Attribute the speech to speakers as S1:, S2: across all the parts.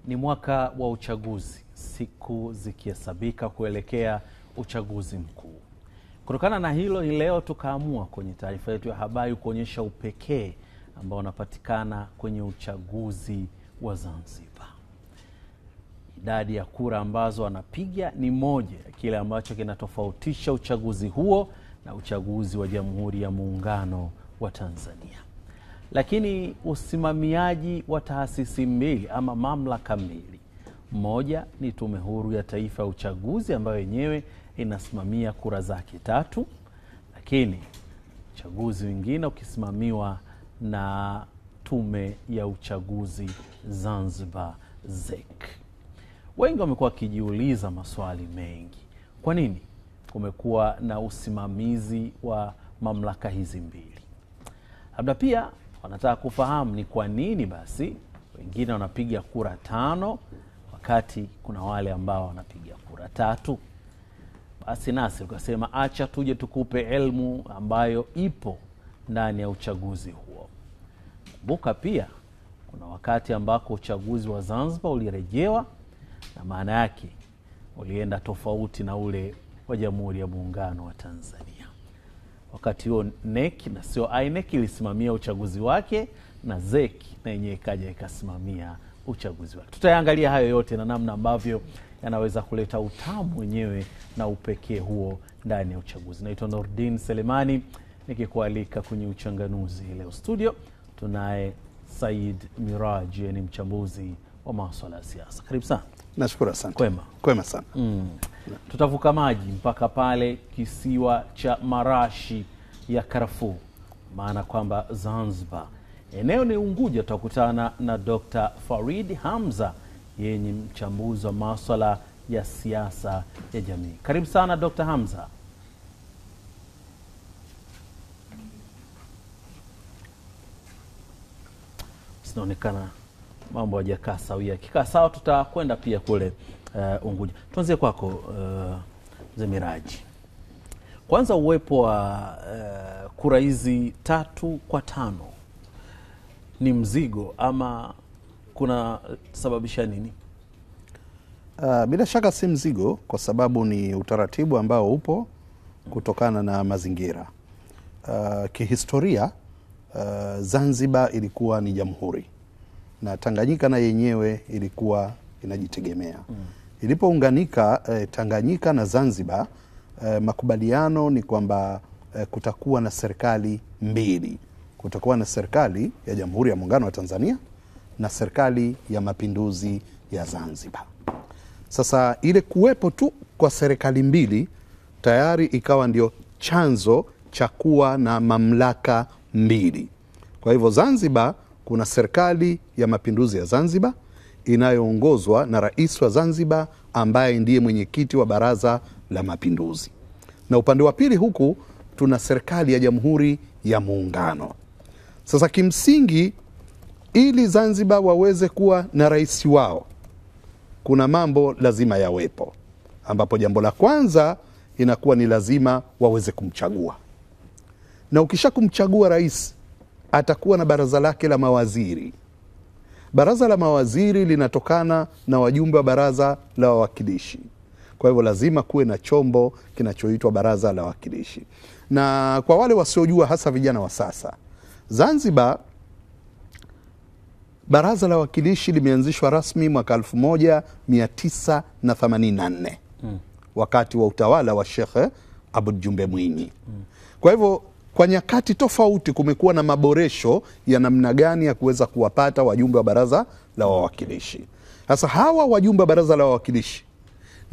S1: Ni mwaka wa uchaguzi, siku zikihesabika kuelekea uchaguzi mkuu. Kutokana na hilo, ni leo tukaamua kwenye taarifa yetu ya habari kuonyesha upekee ambao unapatikana kwenye uchaguzi wa Zanzibar. Idadi ya kura ambazo wanapiga ni moja ya kile ambacho kinatofautisha uchaguzi huo na uchaguzi wa Jamhuri ya Muungano wa Tanzania. Lakini usimamiaji wa taasisi mbili ama mamlaka mbili, moja ni Tume Huru ya Taifa ya Uchaguzi ambayo yenyewe inasimamia kura zake 3, lakini uchaguzi mwingine ukisimamiwa na Tume ya Uchaguzi Zanzibar ZEC. Wengi wamekuwa wakijiuliza maswali mengi. Kwa nini kumekuwa na usimamizi wa mamlaka hizi mbili? Labda pia wanataka kufahamu ni kwa nini basi wengine wanapiga kura 5 wakati kuna wale ambao wanapiga kura 3. Basi nasi tukasema acha tuje tukupe elimu ambayo ipo ndani ya uchaguzi huo. Kumbuka pia kuna wakati ambako uchaguzi wa Zanzibar ulirejewa, na maana yake ulienda tofauti na ule wa Jamhuri ya Muungano wa Tanzania. Wakati huo NEC na sio INEC ilisimamia uchaguzi wake, na ZEC na yenyewe ikaja ikasimamia uchaguzi wake. Tutaangalia hayo yote na namna ambavyo yanaweza kuleta utamu wenyewe na upekee huo ndani ya uchaguzi. Naitwa Nurdin Selemani nikikualika kwenye uchanganuzi leo. Studio tunaye Said Miraji, ni mchambuzi wa masuala ya siasa. Karibu sana.
S2: Nashukuru sana.
S1: Kwema
S2: sana.
S1: Tutavuka maji mpaka pale kisiwa cha marashi ya karafuu, maana kwamba Zanzibar eneo ni Unguja. Tutakutana na Dr. Farid Hamza, yeye ni mchambuzi wa masuala ya siasa ya jamii. Karibu sana Dr. Hamza. Sinaonekana mambo hajakaa sawia. Kikaa sawa, tutakwenda pia kule Unguja. Tuanzie kwako Mzee Miraji. Kwanza, uwepo wa kura hizi 3 kwa 5 ni mzigo ama kuna sababisha nini?
S2: Bila shaka si mzigo, kwa sababu ni utaratibu ambao upo kutokana na mazingira. Kihistoria Zanzibar ilikuwa ni jamhuri na Tanganyika na yenyewe ilikuwa inajitegemea. Ilipounganika Tanganyika na Zanzibar, makubaliano ni kwamba kutakuwa na serikali mbili. Kutakuwa na serikali ya Jamhuri ya Muungano wa Tanzania na serikali ya Mapinduzi ya Zanzibar. Sasa ile kuwepo tu kwa serikali mbili tayari ikawa ndio chanzo cha kuwa na mamlaka mbili. Kwa hivyo Zanzibar kuna serikali ya Mapinduzi ya Zanzibar inayoongozwa na rais wa Zanzibar ambaye ndiye mwenyekiti wa Baraza la Mapinduzi, na upande wa pili huku tuna serikali ya Jamhuri ya Muungano. Sasa kimsingi, ili Zanzibar waweze kuwa na rais wao, kuna mambo lazima yawepo, ambapo jambo la kwanza inakuwa ni lazima waweze kumchagua, na ukisha kumchagua rais atakuwa na baraza lake la mawaziri. Baraza la mawaziri linatokana na wajumbe wa Baraza la Wawakilishi. Kwa hivyo lazima kuwe na chombo kinachoitwa Baraza la Wawakilishi. Na kwa wale wasiojua, hasa vijana wa sasa, Zanzibar Baraza la Wawakilishi limeanzishwa rasmi mwaka 1984 wakati wa utawala wa Sheikh Aboud Jumbe Mwinyi. Kwa hivyo kwa nyakati tofauti kumekuwa na maboresho ya namna gani ya kuweza kuwapata wajumbe wa Baraza la Wawakilishi. Sasa hawa wajumbe wa Baraza la Wawakilishi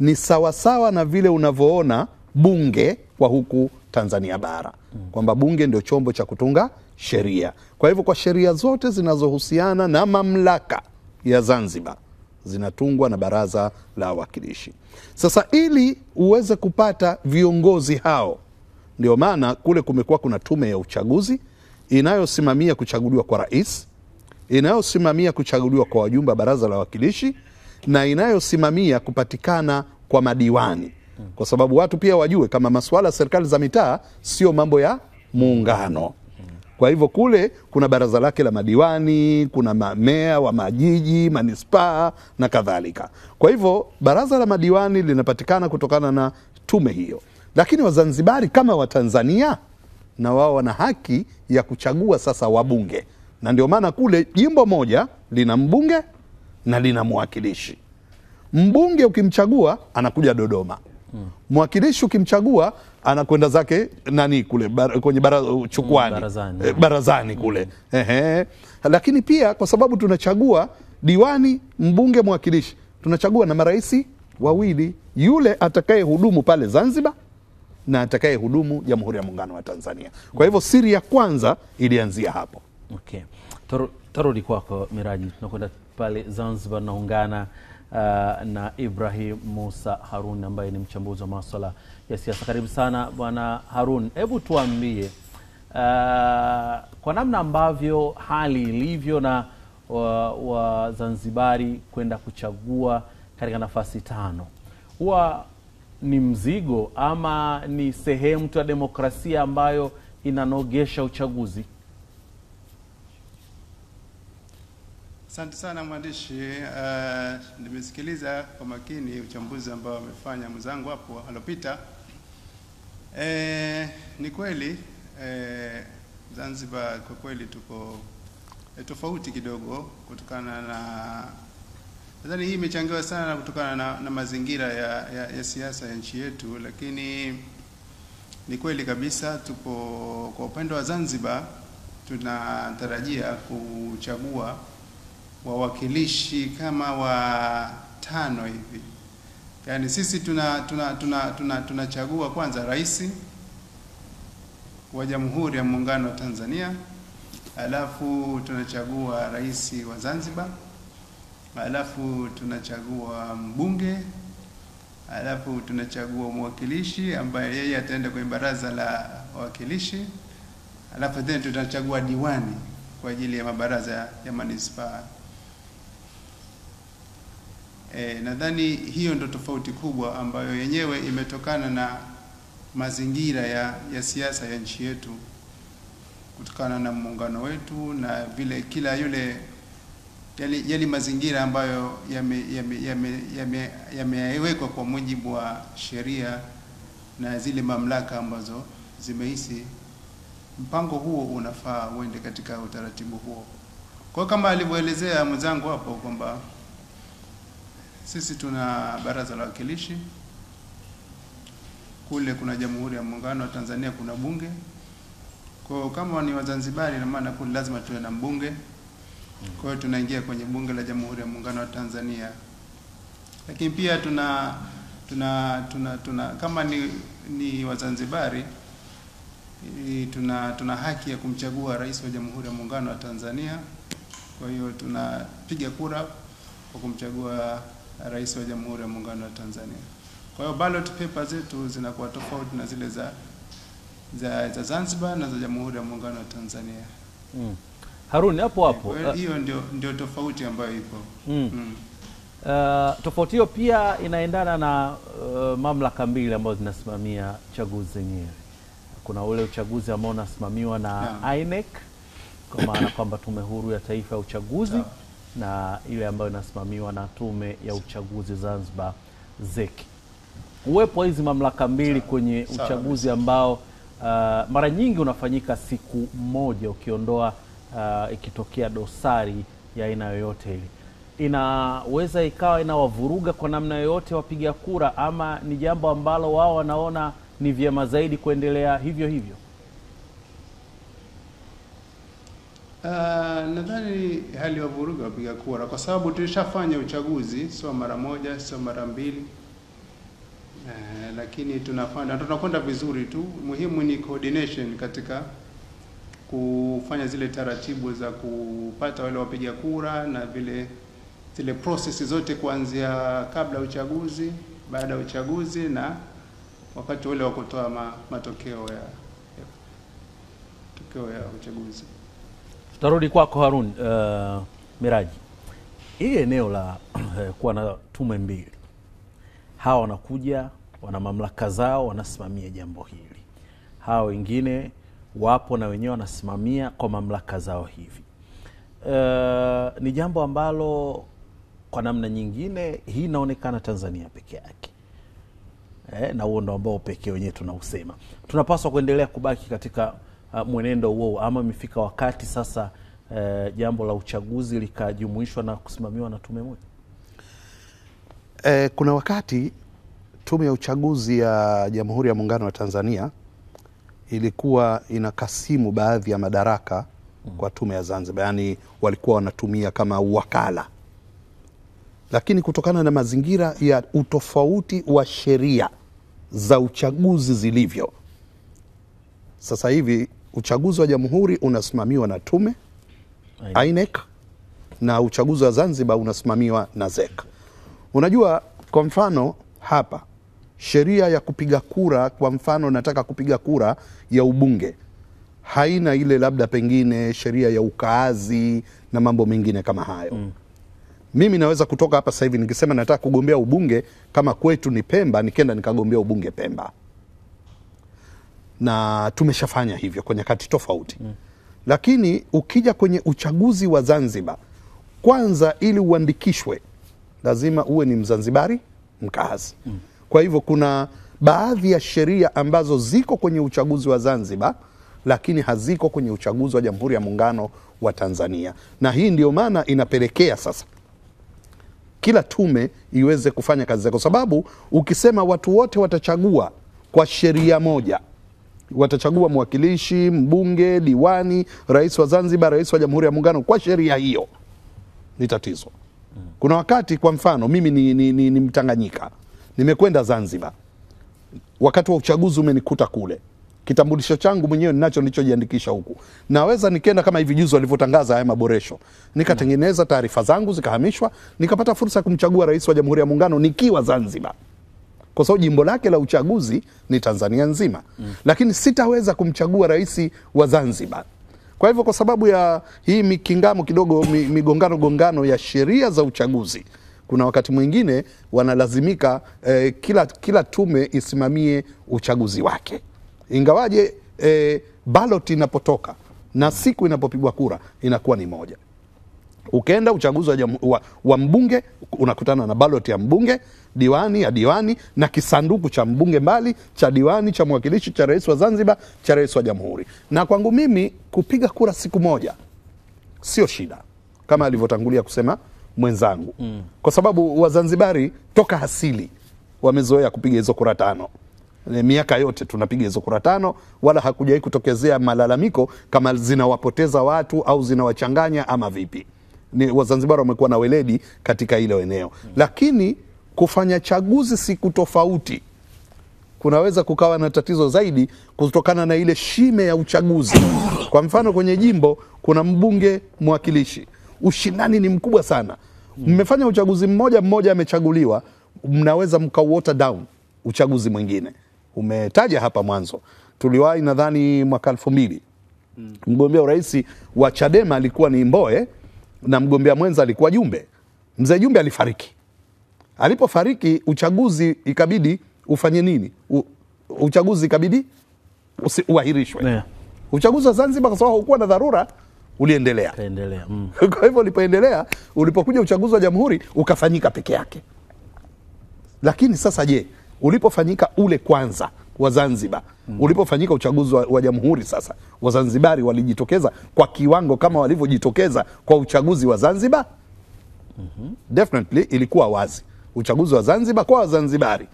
S2: ni sawasawa na vile unavyoona bunge kwa huku Tanzania bara, kwamba bunge ndio chombo cha kutunga sheria. Kwa hivyo kwa sheria zote zinazohusiana na mamlaka ya Zanzibar zinatungwa na Baraza la Wawakilishi. Sasa ili uweze kupata viongozi hao, ndio maana kule kumekuwa kuna tume ya uchaguzi inayosimamia kuchaguliwa kwa rais, inayosimamia kuchaguliwa kwa wajumbe wa Baraza la Wawakilishi, na inayosimamia kupatikana kwa madiwani. Kwa sababu watu pia wajue kama masuala ya serikali za mitaa sio mambo ya muungano. Kwa hivyo kule kuna baraza lake la madiwani, kuna meya wa majiji, manispaa na kadhalika. Kwa hivyo baraza la madiwani linapatikana kutokana na tume hiyo. Lakini Wazanzibari kama Watanzania na wao wana haki ya kuchagua sasa wabunge. Na ndio maana kule jimbo moja lina mbunge na lina mwakilishi. Mbunge ukimchagua anakuja Dodoma. Mwakilishi ukimchagua anakwenda zake kule kwenye chukwani, barazani kule. Lakini pia kwa sababu tunachagua diwani, mbunge, mwakilishi, tunachagua na maraisi wawili, yule atakaye hudumu pale Zanzibar na atakaye hudumu Jamhuri ya Muungano wa Tanzania. Kwa hivyo siri ya kwanza ilianzia hapo.
S1: Okay. Tarudi kwako Miraji, tunakwenda pale Zanzibar, naungana na Ibrahim Musa Harun ambaye ni mchambuzi wa masuala ya siasa. Karibu sana Bwana Harun. Hebu tuambie kwa namna ambavyo hali ilivyo na Wazanzibari kwenda kuchagua katika nafasi 5, huwa ni mzigo ama ni sehemu tu ya demokrasia ambayo inanogesha uchaguzi?
S3: Asante sana mwandishi. Nimesikiliza kwa makini uchambuzi ambao amefanya mwenzangu hapo alopita. Ni kweli Zanzibar kwa kweli tuko tofauti kidogo kutokana na, nadhani hii imechangiwa sana kutokana na mazingira ya siasa ya nchi yetu, lakini ni kweli kabisa tupo kwa upande wa Zanzibar tunatarajia kuchagua wawakilishi kama 5 hivi. Yaani sisi tunachagua kwanza rais wa Jamhuri ya Muungano wa Tanzania, alafu tunachagua rais wa Zanzibar, alafu tunachagua mbunge, alafu tunachagua mwakilishi ambaye yeye ataenda kwenye baraza la wawakilishi, alafu tena tunachagua diwani kwa ajili ya mabaraza ya manispaa. Nadhani hiyo ndo tofauti kubwa ambayo yenyewe imetokana na mazingira ya siasa ya nchi yetu, kutokana na muungano wetu na vile kila yule yale mazingira ambayo yamewekwa kwa mujibu wa sheria na zile mamlaka ambazo zimehisi mpango huo unafaa uende katika utaratibu huo. Kwa kama alivyoelezea mwenzangu hapo kwamba sisi tuna baraza la wawakilishi, kule kuna Jamhuri ya Muungano wa Tanzania, kuna bunge. Kwa kama ni Wazanzibari na maana kule lazima tuwe na mbunge. Kwa hiyo tunaingia kwenye bunge la Jamhuri ya Muungano wa Tanzania. Lakini pia tuna kama ni Wazanzibari tuna haki ya kumchagua rais wa Jamhuri ya Muungano wa Tanzania. Kwa hiyo tunapiga kura kwa kumchagua rais wa Jamhuri ya Muungano wa Tanzania. Kwa hiyo ballot paper zetu zinakuwa tofauti na zile za Zanzibar na za Jamhuri ya Muungano wa Tanzania.
S1: Harun, hapo
S3: hiyo ndio tofauti ambayo ipo.
S1: Tofauti hiyo pia inaendana na mamlaka mbili ambazo zinasimamia chaguzi zenyewe. Kuna ule uchaguzi ambao unasimamiwa na INEC, kwa maana kwamba Tume Huru ya Taifa ya Uchaguzi, na ile ambayo inasimamiwa na Tume ya Uchaguzi Zanzibar, ZEC. Uwepo hizi mamlaka mbili kwenye uchaguzi ambao mara nyingi unafanyika siku moja, ukiondoa ikitokea dosari ya aina yoyote ile, inaweza ikawa inawavuruga kwa namna yoyote wapiga kura, ama ni jambo ambalo wao wanaona ni vyema zaidi kuendelea hivyo hivyo?
S3: Nadhani hali ya vuruga wapiga kura kwa sababu tulishafanya uchaguzi, sio mara moja, sio mara mbili. Lakini tunakwenda vizuri tu. Muhimu ni coordination katika kufanya zile taratibu za kupata wale wapiga kura na vile zile process zote kuanzia kabla uchaguzi, baada ya uchaguzi na wakati ule wa kutoa matokeo ya uchaguzi.
S1: Tutarudi kwako Harun. Miraji, hii eneo la kuwa na tume mbili, hawa wanakuja wana mamlaka zao, wanasimamia jambo hili, hawa wengine wapo na wenyewe wanasimamia kwa mamlaka zao hivi. Ni jambo ambalo kwa namna nyingine hii inaonekana Tanzania peke yake. Na huo ndo ambao pekee wenyewe tunausema. Tunapaswa kuendelea kubaki katika mwenendo huo, ama imefika wakati sasa jambo la uchaguzi likajumuishwa na kusimamiwa na tume moja?
S2: Kuna wakati tume ya uchaguzi ya Jamhuri ya Muungano wa Tanzania ilikuwa inakasimu baadhi ya madaraka kwa tume ya Zanzibar, yani walikuwa wanatumia kama wakala, lakini kutokana na mazingira ya utofauti wa sheria za uchaguzi zilivyo sasa hivi, uchaguzi wa Jamhuri unasimamiwa na tume INEC na uchaguzi wa Zanzibar unasimamiwa na ZEC. Unajua, kwa mfano hapa sheria ya kupiga kura, kwa mfano nataka kupiga kura ya ubunge, haina ile labda pengine sheria ya ukaazi na mambo mengine kama hayo. Mimi naweza kutoka hapa sasa hivi nikisema nataka kugombea ubunge, kama kwetu ni Pemba, nikenda nikagombea ubunge Pemba. Na tumeshafanya hivyo kwa nyakati tofauti. Lakini ukija kwenye uchaguzi wa Zanzibar, kwanza ili uandikishwe lazima uwe ni Mzanzibari mkazi. Kwa hivyo kuna baadhi ya sheria ambazo ziko kwenye uchaguzi wa Zanzibar lakini haziko kwenye uchaguzi wa Jamhuri ya Muungano wa Tanzania. Na hii ndio maana inapelekea sasa kila tume iweze kufanya kazi zake, kwa sababu ukisema watu wote watachagua kwa sheria moja, watachagua mwakilishi, mbunge, diwani, rais wa Zanzibar, rais wa Jamhuri ya Muungano kwa sheria hiyo, ni tatizo. Kuna wakati, kwa mfano mimi ni Mtanganyika, nimekwenda Zanzibar, wakati wa uchaguzi umenikuta kule, kitambulisho changu mwenyewe ninacho nilichojiandikisha huku, naweza nikenda kama hivi juzi walivyotangaza haya maboresho, nikatengeneza taarifa zangu zikahamishwa, nikapata fursa ya kumchagua rais wa Jamhuri ya Muungano nikiwa Zanzibar, kwa sababu jimbo lake la uchaguzi ni Tanzania nzima. Lakini sitaweza kumchagua rais wa Zanzibar. Kwa hivyo, kwa sababu ya hii mikingamo kidogo, migongano ya sheria za uchaguzi, kuna wakati mwingine wanalazimika kila tume isimamie uchaguzi wake. Ingawaje ballot inapotoka na siku inapopigwa kura inakuwa ni moja. Ukienda uchaguzi wa mbunge unakutana na ballot ya mbunge, diwani ya diwani, na kisanduku cha mbunge mbali, cha diwani, cha mwakilishi, cha rais wa Zanzibar, cha rais wa Jamhuri. Na kwangu mimi kupiga kura siku moja sio shida, kama alivyotangulia kusema mwenzangu. Kwa sababu Wazanzibari toka asili wamezoea kupiga hizo kura 5. Miaka yote tunapiga hizo kura 5, wala hakujawahi kutokezea malalamiko kama zinawapoteza watu au zinawachanganya ama vipi. Ni Wazanzibari wamekuwa na weledi katika ile eneo. Lakini kufanya chaguzi siku tofauti kunaweza kukawa na tatizo zaidi kutokana na ile shime ya uchaguzi. Kwa mfano kwenye jimbo kuna mbunge, mwakilishi, ushindani ni mkubwa sana. Mmefanya uchaguzi mmoja amechaguliwa, mnaweza mkawater down uchaguzi mwingine. Umetaja hapa mwanzo, tuliwahi nadhani mwaka 2000 mgombea urais wa Chadema alikuwa ni Mboe na mgombea mwenza alikuwa Jumbe. Mzee Jumbe alifariki. Alipofariki, uchaguzi ikabidi ufanye nini? Uchaguzi ikabidi uahirishwe. Uchaguzi wa Zanzibar kwa sababu haukuwa na dharura uliendelea. Kwa hivyo ulipoendelea, ulipokuja uchaguzi wa Jamhuri ukafanyika peke yake. Lakini sasa je, ulipofanyika ule kwanza wa Zanzibar, ulipofanyika uchaguzi wa Jamhuri, sasa Wazanzibari walijitokeza kwa kiwango kama walivyojitokeza kwa uchaguzi wa Zanzibar? Definitely ilikuwa wazi. Uchaguzi wa Zanzibar kwa Wazanzibari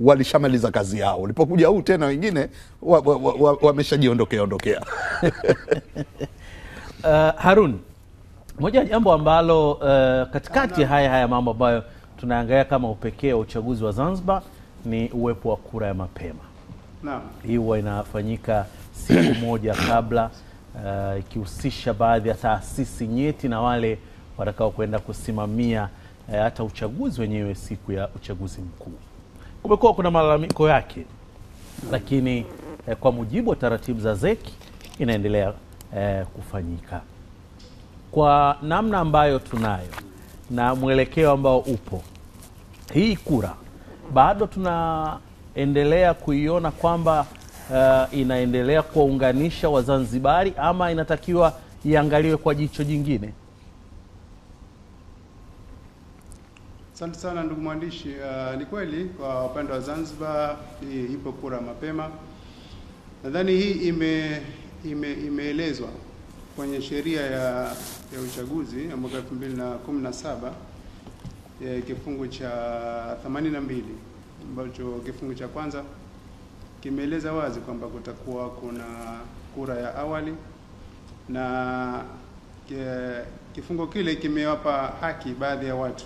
S2: walishamaliza kazi yao. Ulipokuja huu tena wengine wameshajiondokea.
S1: Harun, moja jambo ambalo katikati haya mambo ambayo tunaangalia kama upekee wa uchaguzi wa Zanzibar ni uwepo wa kura ya mapema.
S3: Naam.
S1: Hii huwa inafanyika siku moja kabla, ikihusisha baadhi ya taasisi nyeti na wale watakao kwenda kusimamia hata uchaguzi wenyewe siku ya uchaguzi mkuu. Kumekuwa kuna malalamiko yake, lakini kwa mujibu wa taratibu za ZEC inaendelea kufanyika kwa namna ambayo tunayo na mwelekeo ambao upo. Hii kura bado tunaendelea kuiona kwamba inaendelea kuwaunganisha Wazanzibari ama inatakiwa iangaliwe kwa jicho jingine?
S3: Asante sana ndugu mwandishi. Ni kweli kwa upande wa Zanzibar ipo kura mapema. Nadhani hii imeelezwa kwenye sheria ya uchaguzi ya mwaka 2017 kifungu cha 82 ambacho kifungu cha kwanza kimeeleza wazi kwamba kutakuwa kuna kura ya awali, na kifungu kile kimewapa haki baadhi ya watu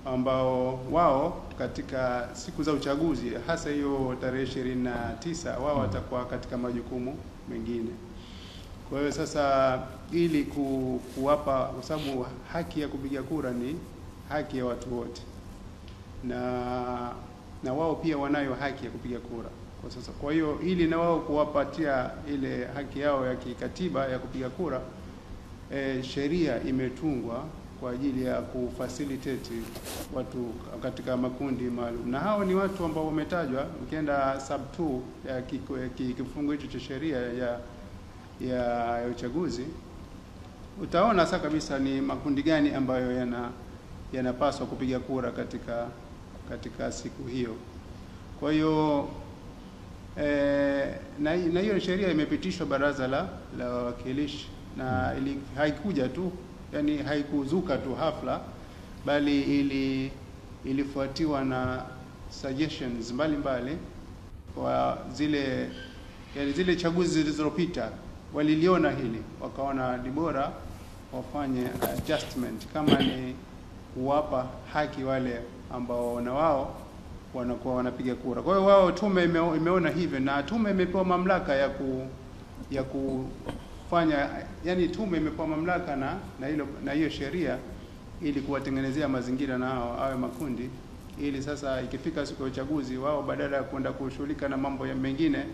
S3: ambao wao katika siku za uchaguzi, hasa hiyo tarehe 29, wao watakuwa katika majukumu mengine. Kwa hiyo sasa, ili kuwapa, kwa sababu haki ya kupiga kura ni haki ya watu wote, na wao pia wanayo haki ya kupiga kura kwa sasa. Kwa hiyo ili na wao kuwapatia ile haki yao ya kikatiba ya kupiga kura, sheria imetungwa kwa ajili ya kufacilitate watu katika makundi maalum, na hao ni watu ambao wametajwa. Ukienda sub 2 ya kifungu hicho cha sheria ya uchaguzi, utaona sasa kabisa ni makundi gani ambayo yanapaswa kupiga kura katika siku hiyo. Kwa hiyo na hiyo sheria imepitishwa baraza la wawakilishi, na haikuja tu, yani haikuzuka tu hafla, bali ilifuatiwa na suggestions mbalimbali kwa zile chaguzi zilizopita. Waliliona hili, wakaona ni bora wafanye adjustment, kama ni kuwapa haki wale ambao na wao wanakuwa wanapiga kura. Kwa hiyo wao, tume imeona hivyo, na tume imepewa mamlaka ya kufanya, yani tume imepewa mamlaka na hiyo sheria ili kuwatengenezea mazingira na hao awe makundi, ili sasa ikifika siku ya uchaguzi, wao badala ya kwenda kushughulika na mambo ya mengine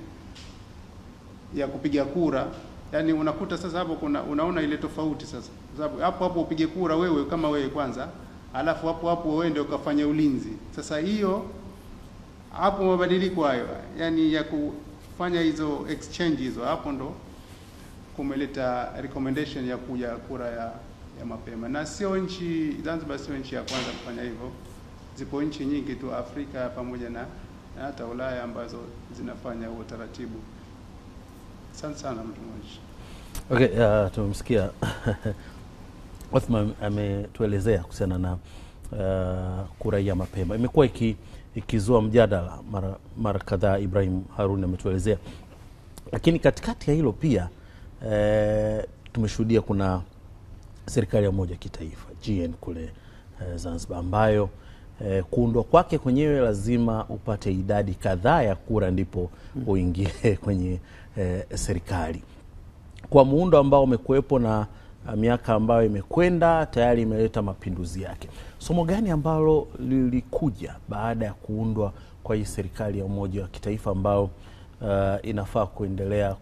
S3: ya kupiga kura, yani unakuta sasa hapo unaona ile tofauti sasa, sababu hapo upige kura wewe kama wewe kwanza, alafu hapo uende ukafanya ulinzi. Sasa hiyo hapo mabadiliko hayo, yani ya kufanya hizo exchange hizo, hapo ndo kumeleta recommendation ya kuja kura ya mapema. Na sio nchi, Zanzibar sio nchi ya kwanza kufanya hivyo. Zipo nchi nyingi tu Afrika pamoja na hata Ulaya ambazo zinafanya huo taratibu. Asante sana mtu mmoja.
S1: Okay, tumemsikia Othman ametuelezea kuhusiana na kura ya mapema. Imekuwa ikizua mjadala mara kadhaa. Ibrahim Harun ametuelezea, lakini katikati ya hilo pia tumeshuhudia kuna serikali ya umoja kitaifa GN kule Zanzibar, ambayo kuundwa kwake kwenyewe lazima upate idadi kadhaa ya kura ndipo uingie kwenye serikali. Kwa muundo ambao umekuwepo na miaka ambayo imekwenda, tayari imeleta mapinduzi yake. Somo gani ambalo lilikuja baada ya kuundwa kwa hii serikali ya umoja wa kitaifa ambao inafaa kuendelea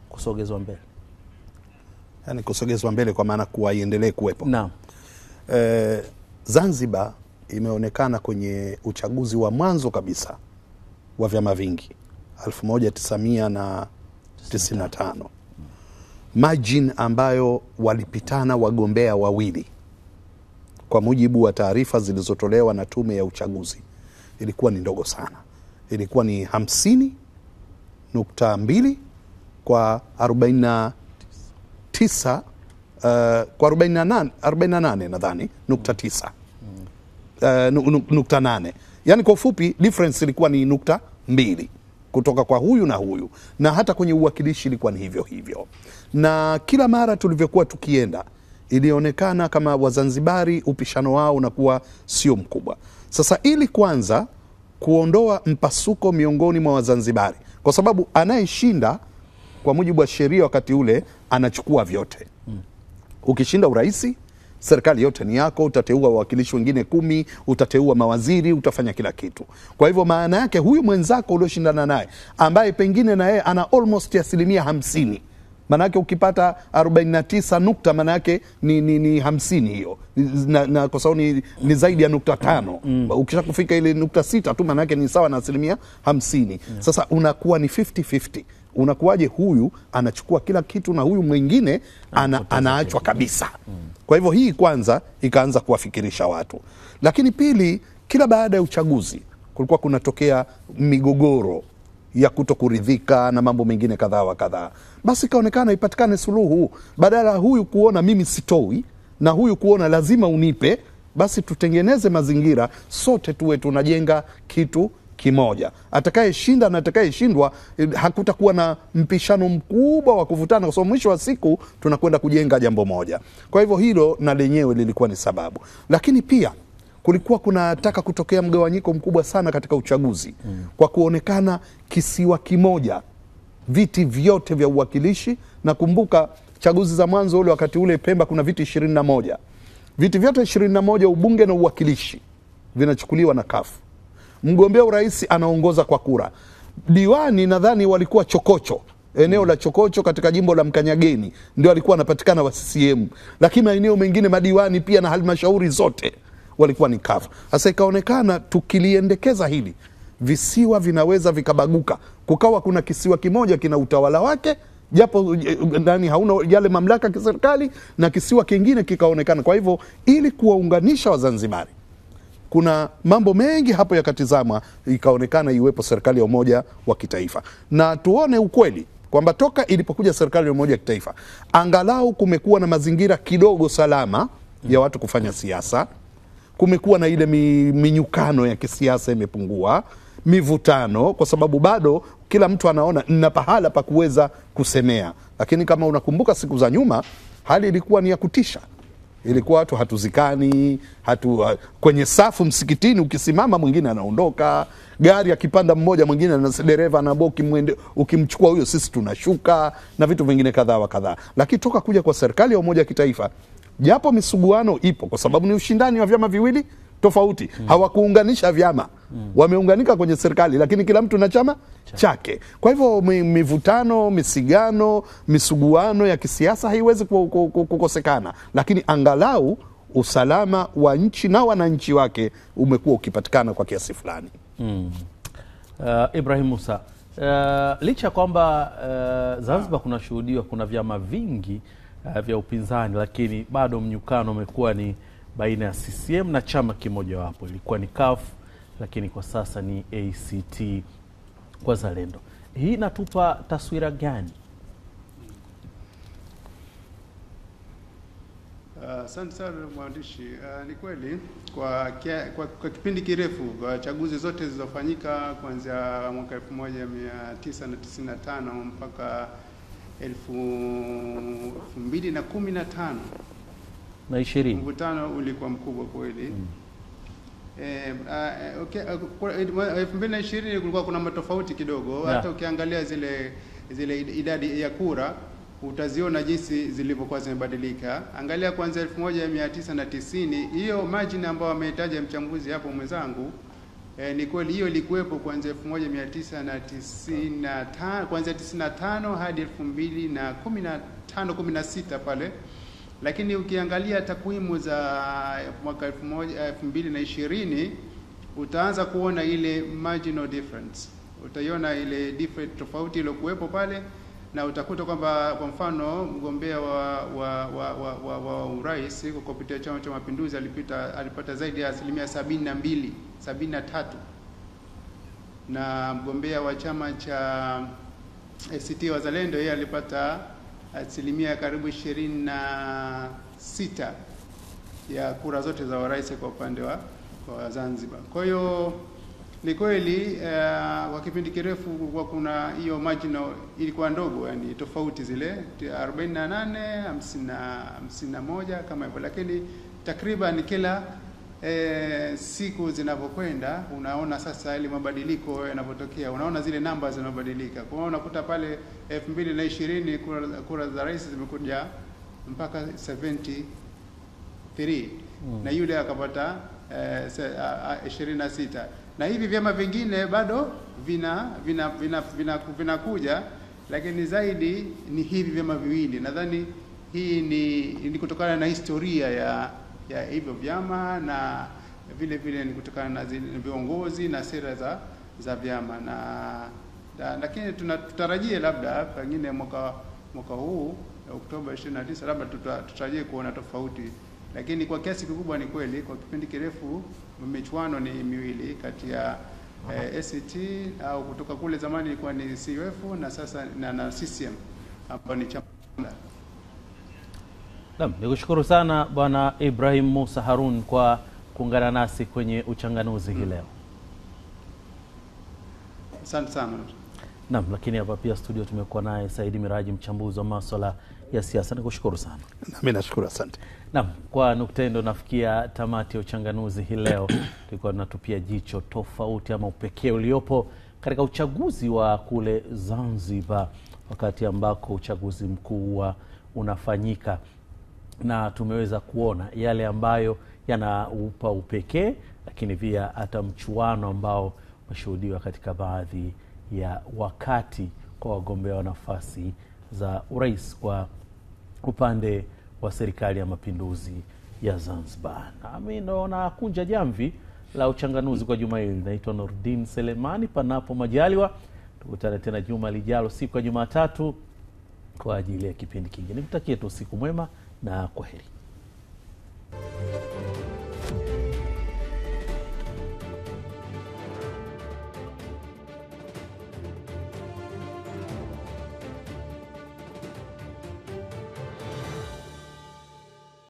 S1: kusogezwa mbele?
S2: Yani kusogezwa mbele kwa maana kuwa iendelee kuwepo.
S1: Naam.
S2: Zanzibar imeonekana kwenye uchaguzi wa mwanzo kabisa wa vyama vingi 1995. Margin ambayo walipitana wagombea wawili, kwa mujibu wa taarifa zilizotolewa na tume ya uchaguzi, ilikuwa ni ndogo sana. Ilikuwa ni 50.2 kwa 49 kwa 48 nadhani .9 .8. Yani kwa ufupi difference ilikuwa ni 2 kutoka kwa huyu na huyu, na hata kwenye uwakilishi ilikuwa ni hivyo hivyo. Na kila mara tulivyokuwa tukienda, ilionekana kama Wazanzibari upishano wao unakuwa sio mkubwa. Sasa ili kwanza kuondoa mpasuko miongoni mwa Wazanzibari, kwa sababu anayeshinda kwa mujibu wa sheria wakati ule anachukua vyote. Ukishinda uraisi, serikali yote ni yako, utateua wawakilishi wengine 10, utateua mawaziri, utafanya kila kitu. Kwa hivyo maana yake huyu mwenzako ulioshindana naye, ambaye pengine na yeye ana almost 50% Manake ukipata 49 nukta manake ni 50 hiyo. Na kwa sababu ni zaidi ya nukta 5. Ukisha kufika ile nukta 6 tu manake ni sawa na 50%. Sasa unakuwa ni 50-50. Unakuwaje huyu anachukua kila kitu na huyu mwingine anaachwa kabisa. Kwa hivyo hii kwanza ikaanza kuwafikirisha watu. Lakini pili, kila baada ya uchaguzi kulikuwa kunatokea migogoro ya kutokuridhika na mambo mengine kadhaa wa kadhaa. Basi kaonekana ipatikane suluhu, badala huyu kuona mimi sitoi na huyu kuona lazima unipe, basi tutengeneze mazingira sote tuwe tunajenga kitu kimoja. Atakaye shinda na atakaye shindwa, hakutakuwa na mpishano mkubwa wa kuvutana, kwa sababu mwisho wa siku tunakwenda kujenga jambo moja. Kwa hivyo hilo na lenyewe lilikuwa ni sababu. Lakini pia kulikuwa kunataka kutokea mgawanyiko mkubwa sana katika uchaguzi, kwa kuonekana kisiwa kimoja viti vyote vya uwakilishi. Na kumbuka chaguzi za mwanzo ule, wakati ule Pemba kuna viti 21. Viti vyote 21 ubunge na uwakilishi vinachukuliwa na CUF. Mgombea urais anaongoza kwa kura. Diwani nadhani walikuwa Chokocho, eneo la Chokocho katika jimbo la Mkanyageni ndio alikuwa anapatikana wa CCM, lakini maeneo mengine madiwani pia na halmashauri zote walikuwa ni CUF. Sasa ikaonekana tukiliendekeza hili, visiwa vinaweza vikabaguka, kukawa kuna kisiwa kimoja kina utawala wake japo ndani hauna yale mamlaka ya serikali, na kisiwa kingine kikaonekana. Kwa hivyo ili kuwaunganisha Wazanzibari, kuna mambo mengi hapo yakatizama, ikaonekana iwepo serikali ya umoja wa kitaifa. Na tuone ukweli kwamba toka ilipokuja serikali ya umoja wa kitaifa, angalau kumekuwa na mazingira kidogo salama ya watu kufanya siasa. Kumekuwa na ile minyukano ya kisiasa imepungua, mivutano, kwa sababu bado kila mtu anaona na pahala pa kuweza kusemea. Lakini kama unakumbuka siku za nyuma, hali ilikuwa ni ya kutisha. Ilikuwa watu hatuzikani, kwenye safu msikitini ukisimama mwingine anaondoka, gari akipanda mmoja mwingine na dereva anaboki mwende, ukimchukua huyo sisi tunashuka, na vitu vingine kadhaa wa kadhaa. Lakini toka kuja kwa serikali ya umoja wa kitaifa, japo misuguano ipo kwa sababu ni ushindani wa vyama viwili tofauti, hawakuunganisha vyama, wameunganika kwenye serikali, lakini kila mtu na chama chake. Kwa hivyo mivutano, misigano, misuguano ya kisiasa haiwezi kukosekana, lakini angalau usalama wa nchi na wananchi wake umekuwa ukipatikana kwa kiasi fulani.
S1: Ibrahim Musa, licha kwamba Zanzibar kunashuhudiwa kuna vyama vingi vya upinzani, lakini bado mnyukano umekuwa ni baina ya CCM na chama kimoja wapo. Ilikuwa ni CUF, lakini kwa sasa ni ACT Wazalendo. Hii inatupa taswira gani?
S3: Asante sana mwandishi. Ni kweli kwa kipindi kirefu, kwa chaguzi zote zilizofanyika kuanzia mwaka 1995 mpaka 2015
S1: na 20,
S3: mvutano ulikuwa mkubwa kweli. 2020 kulikuwa kuna matofauti kidogo, hata ukiangalia zile idadi ya kura utaziona jinsi zilivyokuwa zimebadilika. Angalia kuanzia 1990, hiyo margin ambayo amehitaja mchambuzi hapo mwenzangu, ni kweli hiyo ilikuwepo kuanzia 1995, kuanzia 95 hadi 2015-16 pale. Lakini ukiangalia takwimu za mwaka 2020 utaanza kuona ile marginal difference. Utaiona ile difference tofauti ile kuwepo pale, na utakuta kwamba kwa mfano mgombea wa urais kupitia Chama cha Mapinduzi alipata zaidi ya 73, na mgombea wa chama cha ACT Wazalendo yeye alipata karibu 26 ya kura zote za urais kwa upande wa Zanzibar. Kwa hiyo ni kweli kwa kipindi kirefu kwa kuna hiyo marginal ilikuwa ndogo, yani tofauti zile 48 51 kama hivyo, lakini takriban kila siku zinavyokwenda unaona sasa ile mabadiliko yanapotokea, unaona zile namba zinabadilika. Kwa hiyo unakuta pale 2020 kura za rais zimekuja mpaka 73 na yule akapata 26, na hivi vyama vingine bado vinakuja lakini zaidi ni hivi vyama viwili. Nadhani hii ni kutokana na historia ya hivyo vyama, na vile vile ni kutokana na viongozi na sera za vyama, lakini tutarajie labda pengine mwaka huu Oktoba 29 labda tutarajie kuona tofauti, lakini kwa kiasi kikubwa ni kweli kwa kipindi kirefu michuano ni miwili kati ya ACT au kutoka kule zamani ilikuwa ni CUF na sasa na CCM hapa ni chama.
S1: Naam, nikushukuru sana Bwana Ibrahim Musa Harun kwa kuungana nasi kwenye Uchanganuzi hii leo.
S3: Asante sana.
S1: Naam, lakini hapa pia studio tumekuwa naye Saidi Miraji, mchambuzi wa masuala ya siasa. Nikushukuru sana.
S2: Mimi nashukuru, asante.
S1: Naam, kwa nukta hiyo nafikia tamati ya Uchanganuzi hii leo. Tulikuwa tunatupia jicho tofauti ama upekee uliopo katika uchaguzi wa kule Zanzibar, wakati ambako uchaguzi mkuu unafanyika, na tumeweza kuona yale ambayo yanaupa upekee, lakini pia hata mchuano ambao umeshuhudiwa katika baadhi ya wakati kwa wagombea wa nafasi za urais kwa upande wa serikali ya mapinduzi ya Zanzibar. Na mimi ndo nakunja jamvi la Uchanganuzi kwa juma hili. Naitwa Nurdin Selemani, panapo majaliwa tukutane tena juma lijalo siku ya Jumatatu kwa ajili ya kipindi kingine. Nikutakie tu usiku mwema na kwaheri.